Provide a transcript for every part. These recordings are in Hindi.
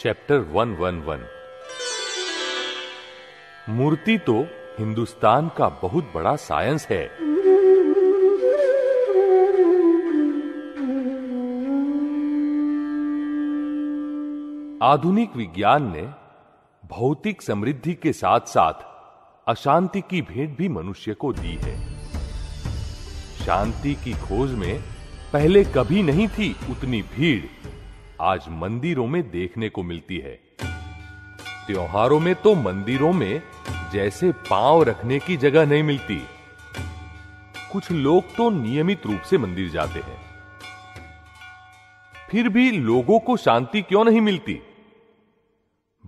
चैप्टर 111। मूर्ति तो हिंदुस्तान का बहुत बड़ा साइंस है। आधुनिक विज्ञान ने भौतिक समृद्धि के साथ साथ अशांति की भेंट भी मनुष्य को दी है। शांति की खोज में पहले कभी नहीं थी उतनी भीड़ आज मंदिरों में देखने को मिलती है। त्योहारों में तो मंदिरों में जैसे पांव रखने की जगह नहीं मिलती। कुछ लोग तो नियमित रूप से मंदिर जाते हैं, फिर भी लोगों को शांति क्यों नहीं मिलती?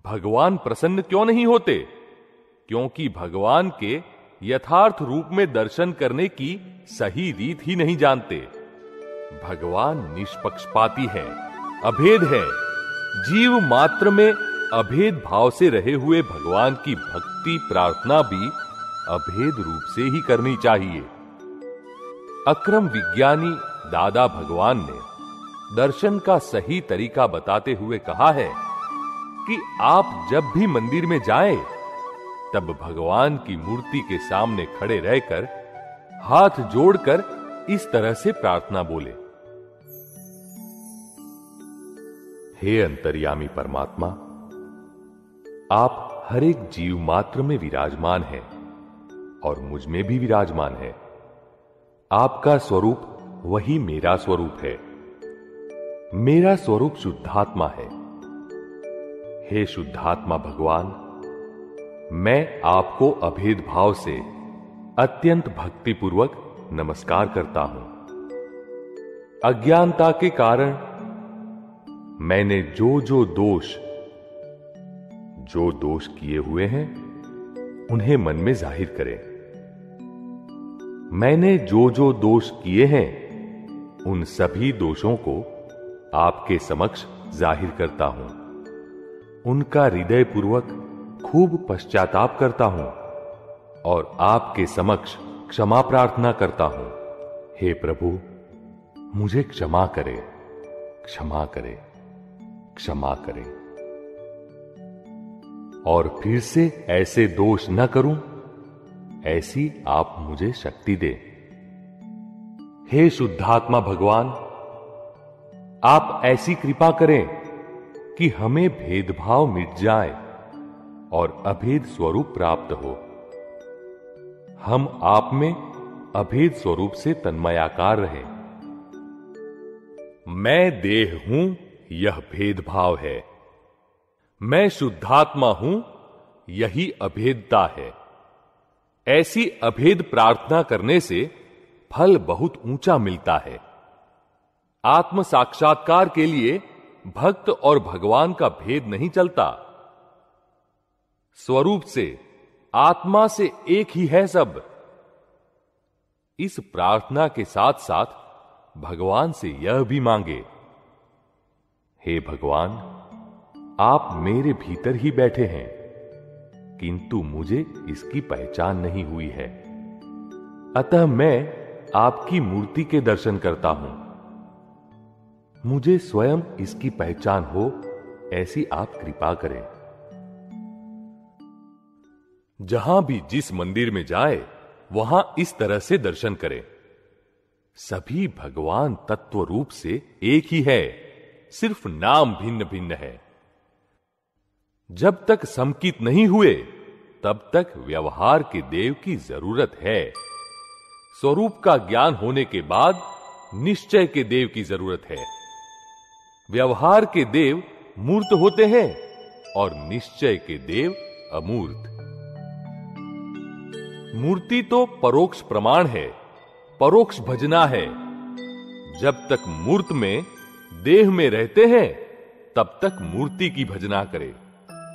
भगवान प्रसन्न क्यों नहीं होते? क्योंकि भगवान के यथार्थ रूप में दर्शन करने की सही रीत ही नहीं जानते। भगवान निष्पक्षपाती है, अभेद है। जीव मात्र में अभेद भाव से रहे हुए भगवान की भक्ति प्रार्थना भी अभेद रूप से ही करनी चाहिए। अक्रम विज्ञानी दादा भगवान ने दर्शन का सही तरीका बताते हुए कहा है कि आप जब भी मंदिर में जाएं, तब भगवान की मूर्ति के सामने खड़े रहकर हाथ जोड़कर इस तरह से प्रार्थना बोले। हे अंतर्यामी परमात्मा, आप हर एक जीव मात्र में विराजमान हैं और मुझ में भी विराजमान है। आपका स्वरूप वही मेरा स्वरूप है। मेरा स्वरूप शुद्धात्मा है। हे शुद्धात्मा भगवान, मैं आपको अभेद भाव से अत्यंत भक्तिपूर्वक नमस्कार करता हूं। अज्ञानता के कारण मैंने जो दोष किए हुए हैं उन्हें मन में जाहिर करें। मैंने जो दोष किए हैं उन सभी दोषों को आपके समक्ष जाहिर करता हूं। उनका हृदयपूर्वक खूब पश्चाताप करता हूं और आपके समक्ष क्षमा प्रार्थना करता हूं। हे प्रभु, मुझे क्षमा करें, क्षमा करें, क्षमा करें। और फिर से ऐसे दोष न करूं, ऐसी आप मुझे शक्ति दे। हे शुद्धात्मा भगवान, आप ऐसी कृपा करें कि हमें भेदभाव मिट जाए और अभेद स्वरूप प्राप्त हो। हम आप में अभेद स्वरूप से तन्मयाकार रहें। मैं देह हूं, यह भेदभाव है। मैं शुद्धात्मा हूं, यही अभेदता है। ऐसी अभेद प्रार्थना करने से फल बहुत ऊंचा मिलता है। आत्म साक्षात्कार के लिए भक्त और भगवान का भेद नहीं चलता। स्वरूप से, आत्मा से एक ही है सब। इस प्रार्थना के साथ साथ भगवान से यह भी मांगे, हे भगवान, आप मेरे भीतर ही बैठे हैं, किंतु मुझे इसकी पहचान नहीं हुई है। अतः मैं आपकी मूर्ति के दर्शन करता हूं। मुझे स्वयं इसकी पहचान हो, ऐसी आप कृपा करें। जहां भी जिस मंदिर में जाए, वहां इस तरह से दर्शन करें। सभी भगवान तत्व रूप से एक ही है, सिर्फ नाम भिन्न भिन्न है। जब तक समकित नहीं हुए, तब तक व्यवहार के देव की जरूरत है। स्वरूप का ज्ञान होने के बाद निश्चय के देव की जरूरत है। व्यवहार के देव मूर्त होते हैं और निश्चय के देव अमूर्त। मूर्ति तो परोक्ष प्रमाण है, परोक्ष भजना है। जब तक मूर्त में देह में रहते हैं, तब तक मूर्ति की भजना करें।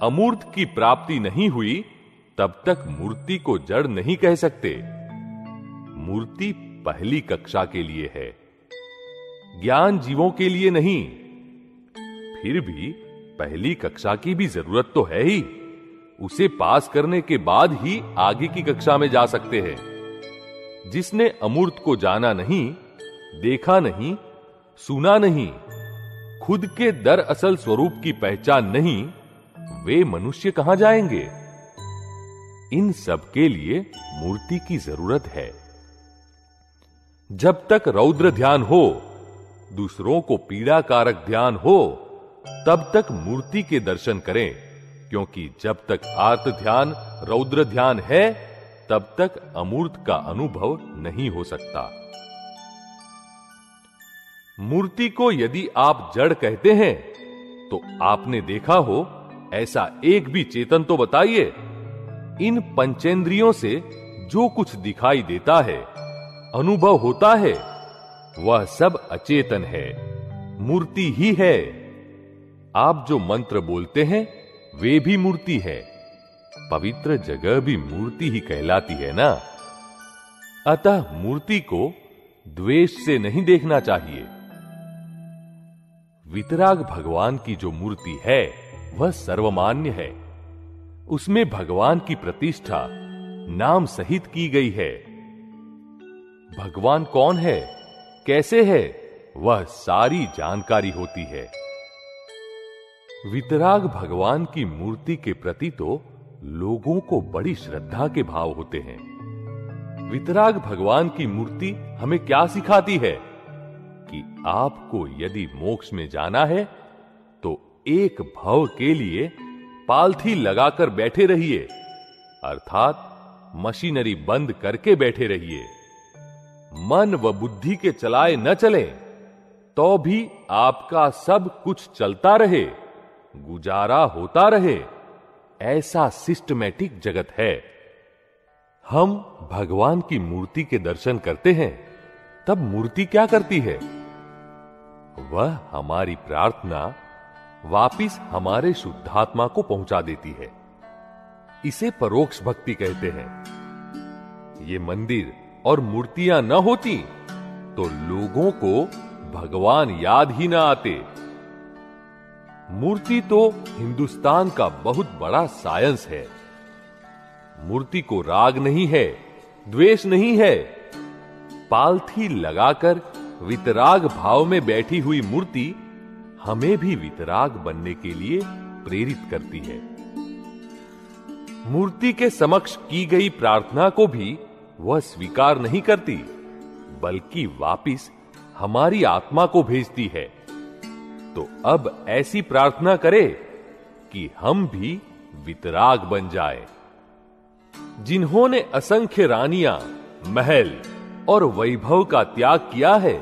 अमूर्त की प्राप्ति नहीं हुई, तब तक मूर्ति को जड़ नहीं कह सकते। मूर्ति पहली कक्षा के लिए है, ज्ञान जीवों के लिए नहीं। फिर भी पहली कक्षा की भी जरूरत तो है ही। उसे पास करने के बाद ही आगे की कक्षा में जा सकते हैं। जिसने अमूर्त को जाना नहीं, देखा नहीं, सुना नहीं, खुद के दरअसल स्वरूप की पहचान नहीं, वे मनुष्य कहां जाएंगे? इन सब के लिए मूर्ति की जरूरत है। जब तक रौद्र ध्यान हो, दूसरों को पीड़ाकारक ध्यान हो, तब तक मूर्ति के दर्शन करें, क्योंकि जब तक आर्त ध्यान रौद्र ध्यान है, तब तक अमूर्त का अनुभव नहीं हो सकता। मूर्ति को यदि आप जड़ कहते हैं, तो आपने देखा हो ऐसा एक भी चेतन तो बताइए। इन पंचेंद्रियों से जो कुछ दिखाई देता है, अनुभव होता है, वह सब अचेतन है, मूर्ति ही है। आप जो मंत्र बोलते हैं, वे भी मूर्ति है। पवित्र जगह भी मूर्ति ही कहलाती है ना। अतः मूर्ति को द्वेष से नहीं देखना चाहिए। वितराग भगवान की जो मूर्ति है, वह सर्वमान्य है। उसमें भगवान की प्रतिष्ठा नाम सहित की गई है। भगवान कौन है, कैसे है, वह सारी जानकारी होती है। वितराग भगवान की मूर्ति के प्रति तो लोगों को बड़ी श्रद्धा के भाव होते हैं। वितराग भगवान की मूर्ति हमें क्या सिखाती है कि आपको यदि मोक्ष में जाना है, तो एक भव के लिए पालथी लगाकर बैठे रहिए, अर्थात मशीनरी बंद करके बैठे रहिए। मन व बुद्धि के चलाए न चले, तो भी आपका सब कुछ चलता रहे, गुजारा होता रहे, ऐसा सिस्टमैटिक जगत है। हम भगवान की मूर्ति के दर्शन करते हैं, तब मूर्ति क्या करती है? वह हमारी प्रार्थना वापिस हमारे शुद्धात्मा को पहुंचा देती है। इसे परोक्ष भक्ति कहते हैं। ये मंदिर और मूर्तियां न होती तो लोगों को भगवान याद ही न आते। मूर्ति तो हिंदुस्तान का बहुत बड़ा साइंस है। मूर्ति को राग नहीं है, द्वेष नहीं है। पालथी लगाकर वितराग भाव में बैठी हुई मूर्ति हमें भी वितराग बनने के लिए प्रेरित करती है। मूर्ति के समक्ष की गई प्रार्थना को भी वह स्वीकार नहीं करती, बल्कि वापिस हमारी आत्मा को भेजती है। तो अब ऐसी प्रार्थना करें कि हम भी वितराग बन जाएं। जिन्होंने असंख्य रानियां, महल और वैभव का त्याग किया है,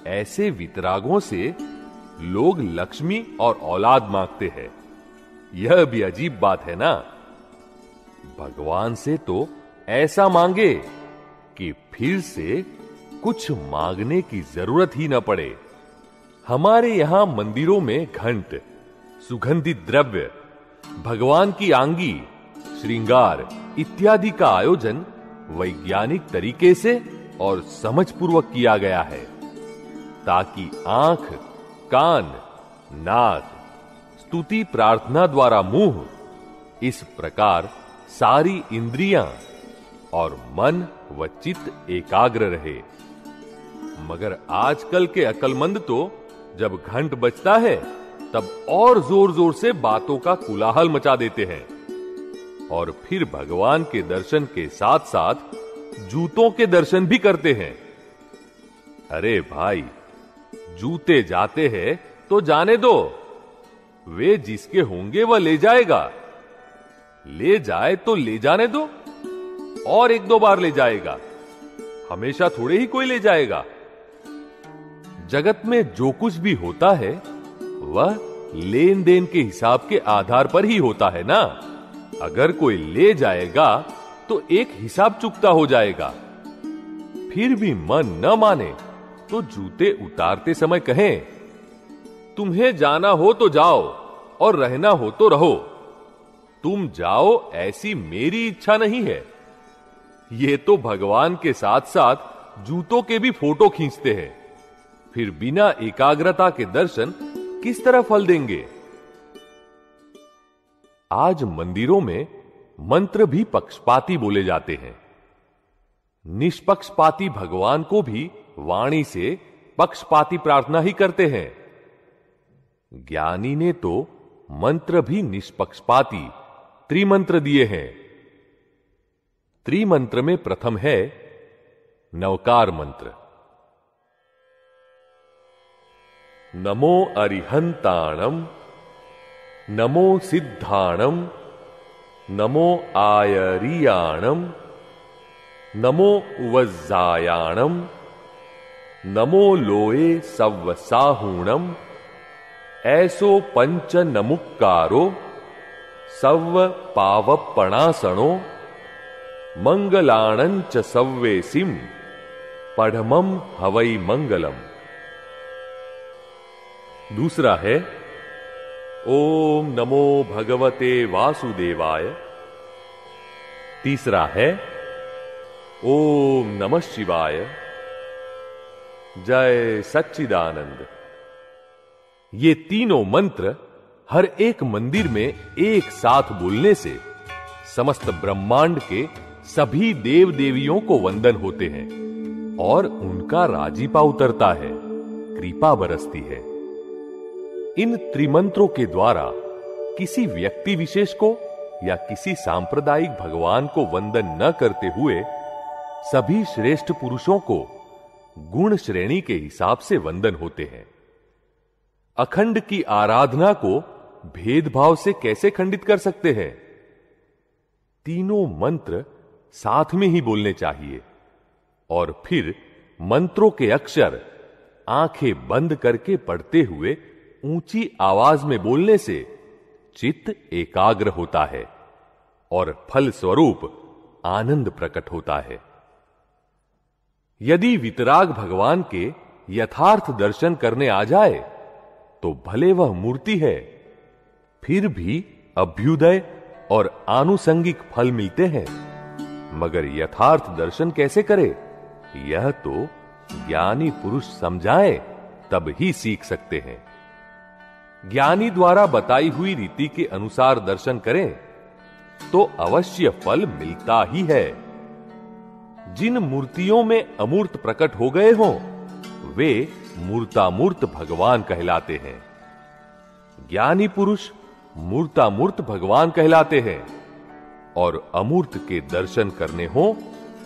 ऐसे वितरागों से लोग लक्ष्मी और औलाद मांगते हैं। यह भी अजीब बात है ना। भगवान से तो ऐसा मांगे कि फिर से कुछ मांगने की जरूरत ही न पड़े। हमारे यहां मंदिरों में घंट, सुगंधित द्रव्य, भगवान की आंगी, श्रृंगार इत्यादि का आयोजन वैज्ञानिक तरीके से और समझपूर्वक किया गया है, ताकि आंख, कान, नाक, स्तुति प्रार्थना द्वारा मुंह, इस प्रकार सारी इंद्रियां और मन व चित्त एकाग्र रहे। मगर आजकल के अक्लमंद तो जब घंट बजता है, तब और जोर जोर से बातों का कोलाहल मचा देते हैं और फिर भगवान के दर्शन के साथ साथ जूतों के दर्शन भी करते हैं। अरे भाई, जूते जाते हैं तो जाने दो, वे जिसके होंगे वह ले जाएगा। ले जाए तो ले जाने दो, और एक दो बार ले जाएगा, हमेशा थोड़े ही कोई ले जाएगा। जगत में जो कुछ भी होता है, वह लेन देन के हिसाब के आधार पर ही होता है ना। अगर कोई ले जाएगा तो एक हिसाब चुकता हो जाएगा। फिर भी मन न माने तो जूते उतारते समय कहें, तुम्हें जाना हो तो जाओ और रहना हो तो रहो, तुम जाओ ऐसी मेरी इच्छा नहीं है। ये तो भगवान के साथ साथ जूतों के भी फोटो खींचते हैं। फिर बिना एकाग्रता के दर्शन किस तरह फल देंगे? आज मंदिरों में मंत्र भी पक्षपाती बोले जाते हैं। निष्पक्षपाती भगवान को भी वाणी से पक्षपाती प्रार्थना ही करते हैं। ज्ञानी ने तो मंत्र भी निष्पक्षपाती त्रिमंत्र दिए हैं। त्रिमंत्र में प्रथम है नवकार मंत्र। नमो अरिहंताणम, नमो सिद्धाणम, नमो आयरियाणम, नमो उवज्जायाणम, नमो लोए सव्वसाहूणम, ऐसो पंच नमुक्कारो सव्व पावपणासणो, मंगलाणंच सव्वेसिम पढ़मम हवै मंगलम। दूसरा है ओम नमो भगवते वासुदेवाय। तीसरा है ओम नमः शिवाय, जय सच्चिदानंद। ये तीनों मंत्र हर एक मंदिर में एक साथ बोलने से समस्त ब्रह्मांड के सभी देव देवियों को वंदन होते हैं और उनका राजीपा उतरता है, कृपा बरसती है। इन त्रिमंत्रों के द्वारा किसी व्यक्ति विशेष को या किसी सांप्रदायिक भगवान को वंदन न करते हुए सभी श्रेष्ठ पुरुषों को गुण श्रेणी के हिसाब से वंदन होते हैं। अखंड की आराधना को भेदभाव से कैसे खंडित कर सकते हैं? तीनों मंत्र साथ में ही बोलने चाहिए और फिर मंत्रों के अक्षर आंखें बंद करके पढ़ते हुए ऊंची आवाज में बोलने से चित्त एकाग्र होता है और फल स्वरूप आनंद प्रकट होता है। यदि वितराग भगवान के यथार्थ दर्शन करने आ जाए तो भले वह मूर्ति है, फिर भी अभ्युदय और आनुषंगिक फल मिलते हैं, मगर यथार्थ दर्शन कैसे करे, यह तो ज्ञानी पुरुष समझाए तब ही सीख सकते हैं। ज्ञानी द्वारा बताई हुई रीति के अनुसार दर्शन करें तो अवश्य फल मिलता ही है। जिन मूर्तियों में अमूर्त प्रकट हो गए हों वे मूर्तामूर्त भगवान कहलाते हैं। ज्ञानी पुरुष मूर्तामूर्त भगवान कहलाते हैं और अमूर्त के दर्शन करने हो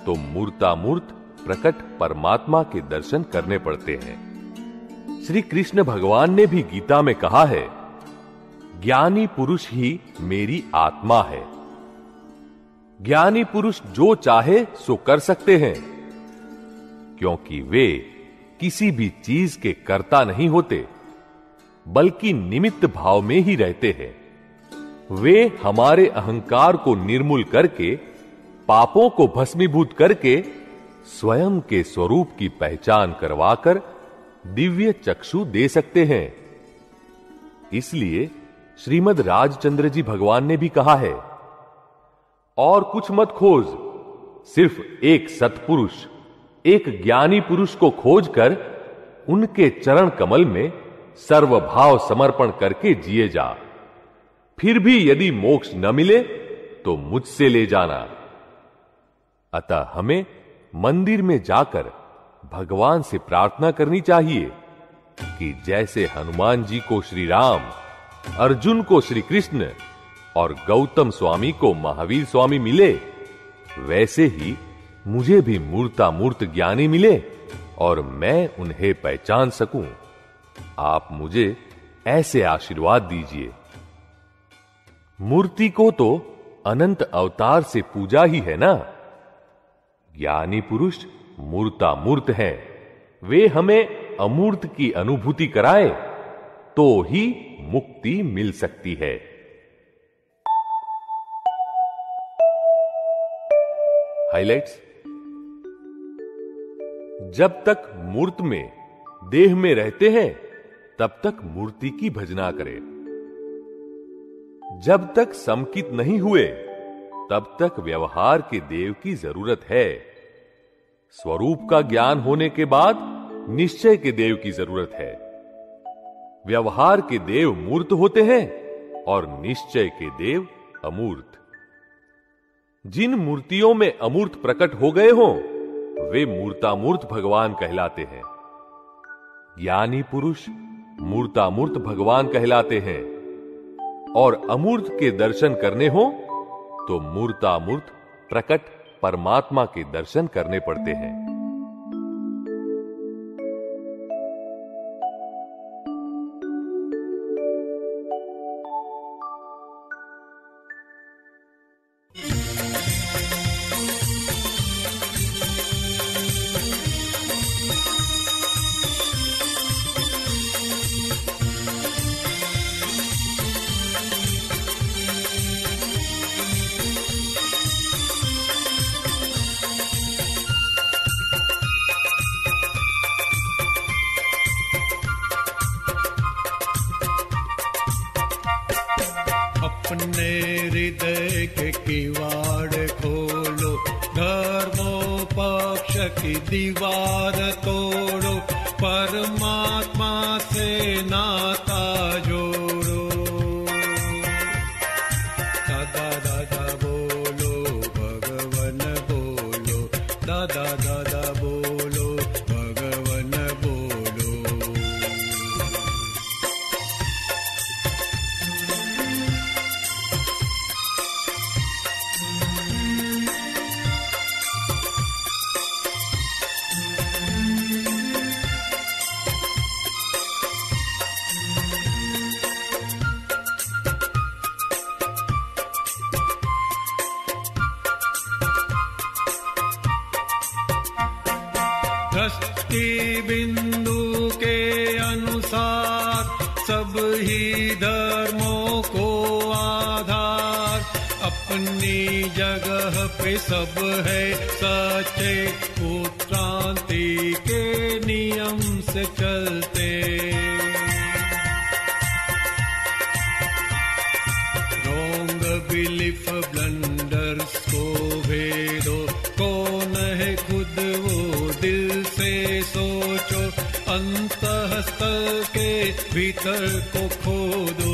तो मूर्तामूर्त प्रकट परमात्मा के दर्शन करने पड़ते हैं। श्री कृष्ण भगवान ने भी गीता में कहा है, ज्ञानी पुरुष ही मेरी आत्मा है। ज्ञानी पुरुष जो चाहे सो कर सकते हैं, क्योंकि वे किसी भी चीज के कर्ता नहीं होते, बल्कि निमित्त भाव में ही रहते हैं। वे हमारे अहंकार को निर्मूल करके, पापों को भस्मीभूत करके, स्वयं के स्वरूप की पहचान करवाकर दिव्य चक्षु दे सकते हैं। इसलिए श्रीमद् राजचंद्र जी भगवान ने भी कहा है, और कुछ मत खोज, सिर्फ एक सत्पुरुष, एक ज्ञानी पुरुष को खोजकर उनके चरण कमल में सर्वभाव समर्पण करके जिए जा। फिर भी यदि मोक्ष न मिले तो मुझसे ले जाना। अतः हमें मंदिर में जाकर भगवान से प्रार्थना करनी चाहिए कि जैसे हनुमान जी को श्री राम, अर्जुन को श्री कृष्ण और गौतम स्वामी को महावीर स्वामी मिले, वैसे ही मुझे भी मूर्तामूर्त ज्ञानी मिले और मैं उन्हें पहचान सकूं। आप मुझे ऐसे आशीर्वाद दीजिए। मूर्ति को तो अनंत अवतार से पूजा ही है ना। ज्ञानी पुरुष मूर्तामूर्त हैं, वे हमें अमूर्त की अनुभूति कराए तो ही मुक्ति मिल सकती है। हाइलाइट्स। जब तक मूर्त में, देह में रहते हैं तब तक मूर्ति की भजना करें। जब तक समकित नहीं हुए तब तक व्यवहार के देव की जरूरत है। स्वरूप का ज्ञान होने के बाद निश्चय के देव की जरूरत है। व्यवहार के देव मूर्त होते हैं और निश्चय के देव अमूर्त। जिन मूर्तियों में अमूर्त प्रकट हो गए हों वे मूर्तामूर्त भगवान कहलाते हैं। ज्ञानी पुरुष मूर्तामूर्त भगवान कहलाते हैं, और अमूर्त के दर्शन करने हो तो मूर्तामूर्त प्रकट परमात्मा के दर्शन करने पड़ते हैं। अपने हृदय के किवाड़ खोलो, धर्मोपक्ष की दीवार तोड़ो, परमात्मा से नाता जोड़ो। दादा दादा बोलो भगवन बोलो, दादा दादा बोलो भगवन बोलो। दृष्टि बिंदु के अनुसार सब ही धर्मों को आधार, अपनी जगह पे सब है सच्चे, उत्क्रांति के नियम से चलते। रॉन्ग बिलीफ ब्लंडर्स को भेदो, कौन है खुद वो दिल से सोचो, अंतःस्थल के भीतर को खोदो।